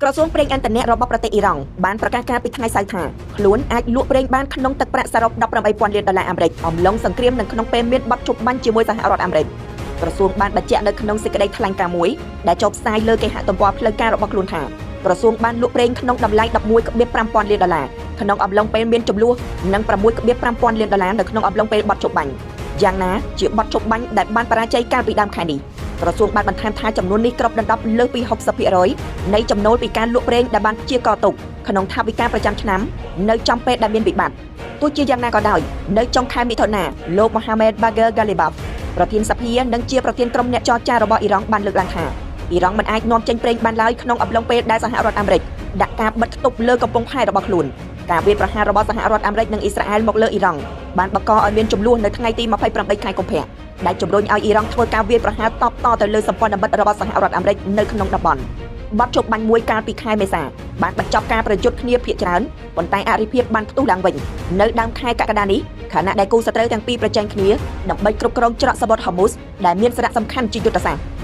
ក្រសួងប្រេងឥន្ធនៈរបស់ប្រទេសអ៊ីរ៉ង់បានប្រកាសការពីថ្ងៃសៅរ៍ថាខ្លួនអាចលក់ប្រេងបានក្នុងទឹកប្រាក់សរុប18,000 លានដុល្លារអាមេរិកអំឡុងសង្គ្រាមនិងក្នុងពេលមានបទជប់បាញ់ជាមួយសហរដ្ឋអាមេរិកក្រសួងបានបញ្ជាក់នៅក្នុងសេចក្តីថ្លែងការណ៍មួយដែលចុះផ្សាយលើគេហទំព័រផ្លូវការរបស់ខ្លួនថាក្រសួងបានលក់ប្រេងក្នុងតម្លៃ 11,500 លានដុល្លារក្នុងអំឡុងពេលមានចំនួននិង 6,500 លានដុល្លារនៅក្នុងអំឡុងពេលបទជប់បាញ់យ៉ាងណាជាបទជប់បាញ់ដែលបានបរាជ័យកាលពីដើមខែនេះក្រសួងបានបន្ថែមថាចំនួននេះគ្របដណ្ដប់លើសពី 60% នៃចំណូលពីការលក់ប្រេងដែលបានព្យាករទុកក្នុងថវិកាប្រចាំឆ្នាំនៅចំពេលដែលមានវិបត្តិទោះជាយ៉ាងណាក៏ដោយនៅចុងខែមិថុនាលោក Mohamed Bagher Ghalibaf ប្រធានសភានិងជាប្រធានក្រុមអ្នកចរចារបស់អ៊ីរ៉ង់បានលើកឡើងថាអ៊ីរ៉ង់មិនអាចនាំចេញប្រេងបានឡើយក្នុងអំឡុងពេលដែលសហរដ្ឋអាមេរិកដាក់ការបិទគប់លើកំពង់ផែរបស់ខ្លួនការវាយប្រហាររបស់សហរដ្ឋអាមេរិកនិងអ៊ីស្រាអែលមកលើអ៊ីរ៉ង់បានបង្កឲ្យមានជម្លោះនៅថ្ងៃទី 28 ខែកុម្ភៈដែលជំរុញឲ្យអ៊ីរ៉ង់ធ្វើការវាយប្រហារតបតទៅលើសម្ព័ន្ធមិត្តរបស់សហរដ្ឋអាមេរិកនៅក្នុងតំបន់បទជប់បាញ់មួយកាលពីខែមេសាបានបញ្ចប់ការប្រយុទ្ធគ្នាភាគច្រើនប៉ុន្តែអរិភាពបានផ្ទុះឡើងវិញនៅដើមខែកក្កដានេះខណៈដែលគូសត្រូវទាំងពីរប្រជែងគ្នាដើម្បីគ្រប់គ្រងច្រកសមុទ្រ Hormuz ដែលមានសារៈសំខាន់ជាយុទ្ធសាស្ត្រ